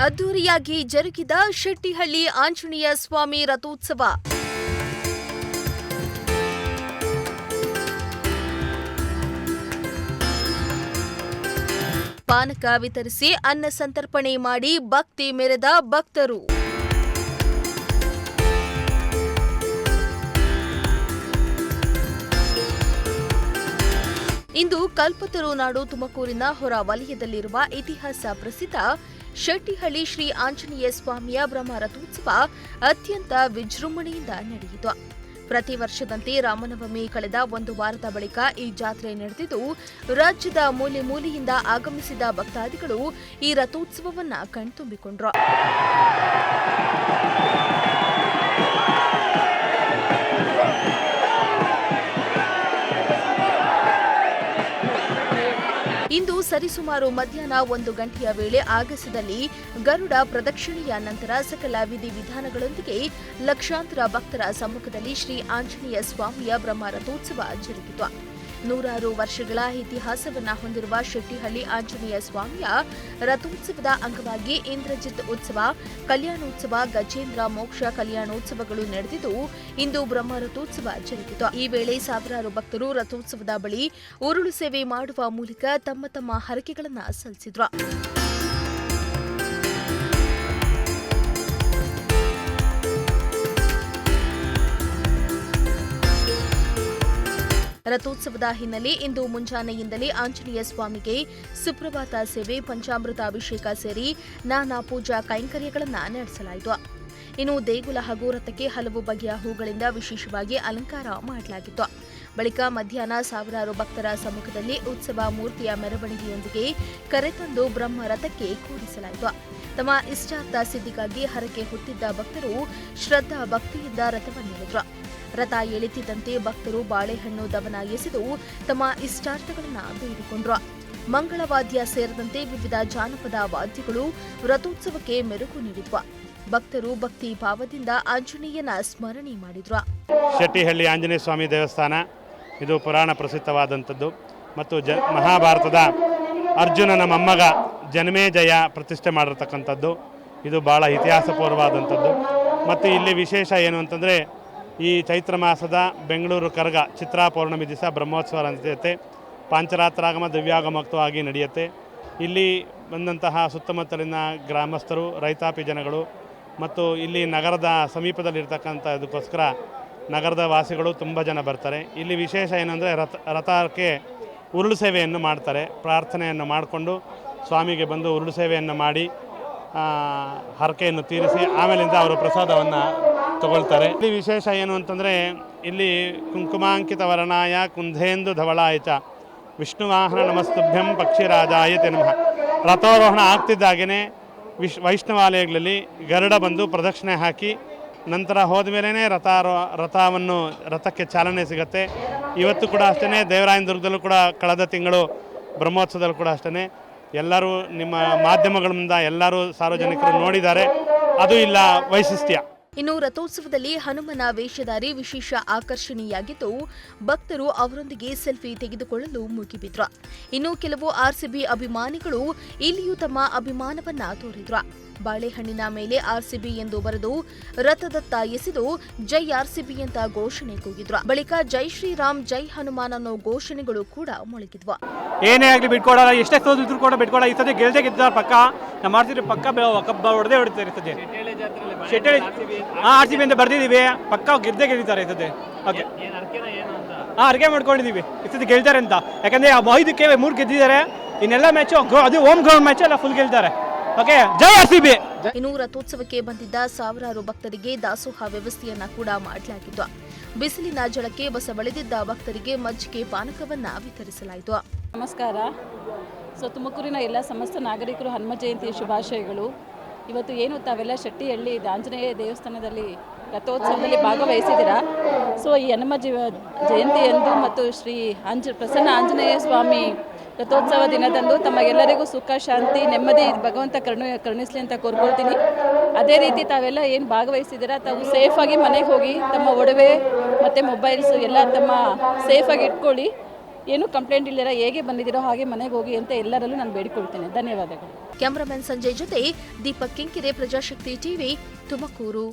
ಅದ್ದೂರಿಯಾಗಿ ಜರುಗಿದ ಶೆಟ್ಟಿಹಳ್ಳಿ ಆಂಜನೇಯ ಸ್ವಾಮಿ ರಥೋತ್ಸವ. ಪಾನಕ ವಿತರಿಸಿ ಅನ್ನ ಸಂತರ್ಪಣೆ ಮಾಡಿ ಭಕ್ತಿ ಮೆರೆದ ಭಕ್ತರು. ಇಂದು ಕಲ್ಪತರು ನಾಡು ತುಮಕೂರಿನ ಹೊರ ವಲಯದಲ್ಲಿರುವ ಇತಿಹಾಸ ಪ್ರಸಿದ್ಧ ಶೆಟ್ಟಿಹಳ್ಳಿ ಶ್ರೀ ಆಂಜನೇಯ ಸ್ವಾಮಿಯ ಬ್ರಹ್ಮ ರಥೋತ್ಸವ ಅತ್ಯಂತ ವಿಜೃಂಭಣೆಯಿಂದ ನಡೆಯಿತು. ಪ್ರತಿ ವರ್ಷದಂತೆ ರಾಮನವಮಿ ಕಳೆದ ಒಂದು ವಾರದ ಬಳಿಕ ಈ ಜಾತ್ರೆ ನಡೆದಿದ್ದು, ರಾಜ್ಯದ ಮೂಲೆ ಮೂಲೆಯಿಂದ ಆಗಮಿಸಿದ ಭಕ್ತಾದಿಗಳು ಈ ರಥೋತ್ಸವವನ್ನು ಕಣ್ತುಂಬಿಕೊಂಡರು. ಇಂದು ಸರಿಸುಮಾರು ಮಧ್ಯಾಹ್ನ 1 ಗಂಟೆಯ ವೇಳೆ ಆಗಸದಲ್ಲಿ ಗರುಡ ಪ್ರದಕ್ಷಿಣೆಯ ನಂತರ ಸಕಲ ವಿಧಿವಿಧಾನಗಳೊಂದಿಗೆ ಲಕ್ಷಾಂತರ ಭಕ್ತರ ಸಮ್ಮುಖದಲ್ಲಿ ಶ್ರೀ ಆಂಜನೇಯ ಸ್ವಾಮಿಯ ಬ್ರಹ್ಮ ರಥೋತ್ಸವ ಜರುಗಿತು. 100 ವರ್ಷಗಳ ಇತಿಹಾಸವನ್ನ ಹೊಂದಿರುವ ಶೆಟ್ಟಿಹಳ್ಳಿ ಆಂಜನೇಯ ಸ್ವಾಮಿಯ ರಥೋತ್ಸವದ ಅಂಗವಾಗಿ ಇಂದ್ರಜಿತ್ ಉತ್ಸವ, ಕಲ್ಯಾಣೋತ್ಸವ, ಗಜೇಂದ್ರ ಮೋಕ್ಷ ಕಲ್ಯಾಣೋತ್ಸವಗಳು ನಡೆದಿದ್ದು, ಇಂದು ಬ್ರಹ್ಮ ರಥೋತ್ಸವ ಜರುಗಿತು. ಈ ವೇಳೆ ಸಾವಿರಾರು ಭಕ್ತರು ರಥೋತ್ಸವದ ಬಳಿ ಉರುಳು ಸೇವೆ ಮಾಡುವ ಮೂಲಕ ತಮ್ಮ ತಮ್ಮ ಹರಕೆಗಳನ್ನು ಸಲ್ಲಿಸಿದ್ರು. ರಥೋತ್ಸವದ ಹಿನ್ನೆಲೆ ಇಂದು ಮುಂಜಾನೆಯಿಂದಲೇ ಆಂಜನೇಯ ಸ್ವಾಮಿಗೆ ಸುಪ್ರಭಾತ ಸೇವೆ, ಪಂಚಾಮೃತ ಅಭಿಷೇಕ ಸೇರಿ ನಾನಾ ಪೂಜಾ ಕೈಂಕರ್ಯಗಳನ್ನು ನಡೆಸಲಾಯಿತು. ಇನ್ನು ದೇಗುಲ ಹಾಗೂ ರಥಕ್ಕೆ ಹಲವು ಬಗೆಯ ಹೂಗಳಿಂದ ವಿಶೇಷವಾಗಿ ಅಲಂಕಾರ ಮಾಡಲಾಗಿತ್ತು. ಬಳಿಕ ಮಧ್ಯಾಹ್ನ ಸಾವಿರಾರು ಭಕ್ತರ ಸಮ್ಮುಖದಲ್ಲಿ ಉತ್ಸವ ಮೂರ್ತಿಯ ಮೆರವಣಿಗೆಯೊಂದಿಗೆ ಕರೆತಂದು ಬ್ರಹ್ಮ ರಥಕ್ಕೆ ಕೂರಿಸಲಾಯಿತು. ತಮ್ಮ ಇಷ್ಟಾರ್ಥ ಸಿದ್ಧಿಗಾಗಿ ಹರಕೆ ಹೊತ್ತಿದ್ದ ಭಕ್ತರು ಶ್ರದ್ಧಾ ಭಕ್ತಿಯಿಂದ ರಥವನ್ನೆಳೆದರು. ರಥ ಎಳೆತಿದ್ದಂತೆ ಭಕ್ತರು ಬಾಳೆಹಣ್ಣು ದವನ ಎಸೆದು ತಮ್ಮ ಇಷ್ಟಾರ್ಥಗಳನ್ನು ಬೇಡಿಕೊಂಡರು. ಮಂಗಳವಾದ್ಯ ಸೇರಿದಂತೆ ವಿವಿಧ ಜಾನಪದ ವಾದ್ಯಗಳು ರಥೋತ್ಸವಕ್ಕೆ ಮೆರುಗು ನೀಡಿದ್ವು. ಭಕ್ತರು ಭಕ್ತಿ ಭಾವದಿಂದ ಆಂಜನೇಯನ ಸ್ಮರಣೆ ಮಾಡಿದ್ರು. ಶೆಟ್ಟಿಹಳ್ಳಿ ಆಂಜನೇಯ ಸ್ವಾಮಿ ದೇವಸ್ಥಾನ ಇದು ಪುರಾಣ ಪ್ರಸಿದ್ಧವಾದಂಥದ್ದು ಮತ್ತು ಮಹಾಭಾರತದ ಅರ್ಜುನನ ಮೊಮ್ಮಗ ಜನಮೇಜಯ ಪ್ರತಿಷ್ಠೆ ಮಾಡಿರ್ತಕ್ಕಂಥದ್ದು. ಇದು ಭಾಳ ಇತಿಹಾಸಪೂರ್ವವಾದಂಥದ್ದು. ಮತ್ತು ಇಲ್ಲಿ ವಿಶೇಷ ಏನು ಅಂತಂದರೆ, ಈ ಚೈತ್ರ ಮಾಸದ ಬೆಂಗಳೂರು ಕರಗ ಚಿತ್ರಾ ಪೌರ್ಣಮಿ ದಿವಸ ಬ್ರಹ್ಮೋತ್ಸವ ನಡೆಯುತ್ತೆ. ಪಾಂಚರಾತ್ರಾಗಮ ದಿವ್ಯಾಗಮೋಕ್ತವಾಗಿ ನಡೆಯುತ್ತೆ. ಇಲ್ಲಿ ಬಂದಂತಹ ಸುತ್ತಮುತ್ತಲಿನ ಗ್ರಾಮಸ್ಥರು, ರೈತಾಪಿ ಜನಗಳು ಮತ್ತು ಇಲ್ಲಿ ನಗರದ ಸಮೀಪದಲ್ಲಿರ್ತಕ್ಕಂಥದಕ್ಕೋಸ್ಕರ ನಗರದ ವಾಸಿಗಳು ತುಂಬ ಜನ ಬರ್ತಾರೆ. ಇಲ್ಲಿ ವಿಶೇಷ ಏನಂದರೆ ರಥಕ್ಕೆ ಉರುಳು ಸೇವೆಯನ್ನು ಮಾಡ್ತಾರೆ. ಪ್ರಾರ್ಥನೆಯನ್ನು ಮಾಡಿಕೊಂಡು ಸ್ವಾಮಿಗೆ ಬಂದು ಉರುಳು ಸೇವೆಯನ್ನು ಮಾಡಿ ಹರಕೆಯನ್ನು ತೀರಿಸಿ ಆಮೇಲಿಂದ ಅವರು ಪ್ರಸಾದವನ್ನು ತಗೊಳ್ತಾರೆ. ಇಲ್ಲಿ ವಿಶೇಷ ಏನು ಅಂತಂದರೆ, ಇಲ್ಲಿ ಕುಂಕುಮಾಂಕಿತ ವರ್ಣಾಯ ಕುಂಧೇಂದು ಧವಳಾಯ ಚ ವಿಷ್ಣುವಾಹನ ನಮಸ್ತುಭ್ಯಂ ಪಕ್ಷಿರಾಜಾಯ te ನಮಃ. ರಥಾರೋಹಣ ಆಗ್ತಿದ್ದಾಗೇ ವೈಷ್ಣವಾಲಯಗಳಲ್ಲಿ ಗರುಡ ಬಂದು ಪ್ರದಕ್ಷಿಣೆ ಹಾಕಿ ನಂತರ ಹೋದ ಮೇಲೇ ರಥಕ್ಕೆ ಚಾಲನೆ ಸಿಗುತ್ತೆ. ಇವತ್ತು ಕೂಡ ಅಷ್ಟೇ, ದೇವರಾಯನದುರ್ಗದಲ್ಲೂ ಕೂಡ ಕಳೆದ ತಿಂಗಳು ಬ್ರಹ್ಮೋತ್ಸವದಲ್ಲೂ ಕೂಡ ಅಷ್ಟೇ ಎಲ್ಲರೂ ನಿಮ್ಮ ಮಾಧ್ಯಮಗಳಿಂದ ಎಲ್ಲರೂ ಸಾರ್ವಜನಿಕರು ನೋಡಿದ್ದಾರೆ. ಅದು ಇಲ್ಲ ವೈಶಿಷ್ಟ್ಯ. ಇನ್ನು ರಥೋತ್ಸವದಲ್ಲಿ ಹನುಮನ ವೇಷಧಾರಿ ವಿಶೇಷ ಆಕರ್ಷಣೆಯಾಗಿದ್ದು, ಭಕ್ತರು ಅವರೊಂದಿಗೆ ಸೆಲ್ಫಿ ತೆಗೆದುಕೊಳ್ಳಲು ಮುಗಿಬಿದ್ರು. ಇನ್ನು ಕೆಲವು ಆರ್ಸಿಬಿ ಅಭಿಮಾನಿಗಳು ಇಲ್ಲಿಯೂ ತಮ್ಮ ಅಭಿಮಾನವನ್ನ ತೋರಿದ್ರು. ಬಾಳೆಹಣ್ಣಿನ ಮೇಲೆ ಆರ್ಸಿಬಿ ಎಂದು ಬರೆದು ರಥದತ್ತ ಎಸೆದು ಜೈ ಆರ್ಸಿಬಿ ಅಂತ ಘೋಷಣೆ ಕೂಗಿದ್ರು. ಬಳಿಕ ಜೈ ಶ್ರೀರಾಮ್, ಜೈ ಹನುಮಾನ್ ಅನ್ನೋ ಘೋಷಣೆಗಳು ಕೂಡ ಮೊಳಗಿದ್ವು. ಏನೇ ಆಗಲಿ ಬಿಟ್ಕೊಡಲ್ಲ, ಎಷ್ಟೇ ಸೋದಿದ್ರು ಕೂಡ ಬಿಟ್ಕೊಡಲ್ಲ. ಈ ಸತಿ ಗೆಲ್ದೇ ಗೆದ್ದಾರ ಪಕ್ಕ ನಮ್ಮ ಆರ್ಸಿಬಿ ಪಕ್ಕ ಕಬ್ಬ ಹೊಡೆದೇ ಹೊಡಿತಾರೆ ಇರ್ತದೆ. ಶೆಟ್ಟಿಹಳ್ಳಿ ಆರ್ಸಿಬಿ ಅಂತ ಬರ್ದಿದ್ದೀವಿ, ಪಕ್ಕ ಗೆದ್ದೇ ಗೆಲ್ತಾರೆ ಇರ್ತದೆ. ಓಕೆ, ಅರ್ಗೆ ಮಾಡ್ಕೊಂಡಿದ್ದೀವಿ ಈ ಸತಿ ಗೆಲ್ತಾರೆ ಅಂತ. ಯಾಕಂದ್ರೆ 5ಕ್ಕೆ 3 ಗೆದ್ದಿದ್ದಾರೆ. ಇನ್ನೆಲ್ಲ ಮ್ಯಾಚು ಅದು ಹೋಮ್ ಗ್ರೌಂಡ್ ಮ್ಯಾಚ್ ಎಲ್ಲ ಫುಲ್ ಗೆಲ್ತಾರೆ. ಓಕೆ, ಜೈ ಆರ್ಸಿಬಿ. ಇನ್ನು ರಥೋತ್ಸವಕ್ಕೆ ಬಂದಿದ್ದ ಸಾವಿರಾರು ಭಕ್ತರಿಗೆ ದಾಸೋಹ ವ್ಯವಸ್ಥೆಯನ್ನ ಕೂಡ ಮಾಡಲಾಗಿತ್ತು. ಬಿಸಿಲಿನ ಜಳಕ್ಕೆ ಬಸವಳಿದಿದ್ದ ಭಕ್ತರಿಗೆ ಮಜ್ಜಿಗೆ ಪಾನಕವನ್ನ ವಿತರಿಸಲಾಯಿತು. ನಮಸ್ಕಾರ. ತುಮಕೂರಿನ ಎಲ್ಲ ಸಮಸ್ತ ನಾಗರಿಕರು ಹನುಮ ಜಯಂತಿಯ ಶುಭಾಶಯಗಳು. ಇವತ್ತು ಏನು ತಾವೆಲ್ಲ ಶೆಟ್ಟಿಹಳ್ಳಿ ಆಂಜನೇಯ ದೇವಸ್ಥಾನದಲ್ಲಿ ರಥೋತ್ಸವದಲ್ಲಿ ಭಾಗವಹಿಸಿದ್ದೀರಾ. ಈ ಹನುಮ ಜಯಂತಿಯಂದು ಮತ್ತು ಶ್ರೀ ಪ್ರಸನ್ನ ಆಂಜನೇಯ ಸ್ವಾಮಿ ರಥೋತ್ಸವ ದಿನದಂದು ತಮಗೆಲ್ಲರಿಗೂ ಸುಖ, ಶಾಂತಿ, ನೆಮ್ಮದಿ ಭಗವಂತ ಕರುಣಿಸಲಿ ಅಂತ ಕೋರ್ಕೊಳ್ತೀನಿ. ಅದೇ ರೀತಿ ತಾವೆಲ್ಲ ಏನು ಭಾಗವಹಿಸಿದ್ದೀರಾ, ತಾವು ಸೇಫಾಗಿ ಮನೆಗೆ ಹೋಗಿ ತಮ್ಮ ಒಡವೆ ಮತ್ತು ಮೊಬೈಲ್ಸ್ ಎಲ್ಲ ತಮ್ಮ ಸೇಫಾಗಿ ಇಟ್ಕೊಳ್ಳಿ. ಏನೂ ಕಂಪ್ಲೇಂಟ್ ಇಲ್ಲದಿರ ಹೇಗೆ ಬಂದಿದ್ದೀರೋ ಹಾಗೆ ಮನೆಗೆ ಹೋಗಿ ಅಂತ ಎಲ್ಲರಲ್ಲೂ ನಾನು ಬೇಡಿಕೊಳ್ತೇನೆ. ಧನ್ಯವಾದಗಳು. ಕ್ಯಾಮರಾಮನ್ ಸಂಜಯ್ ಜೊತೆ ದೀಪಕ್ ಕಿಂಕಿರೆ, ಪ್ರಜಾಶಕ್ತಿ ಟಿವಿ, ತುಮಕೂರು.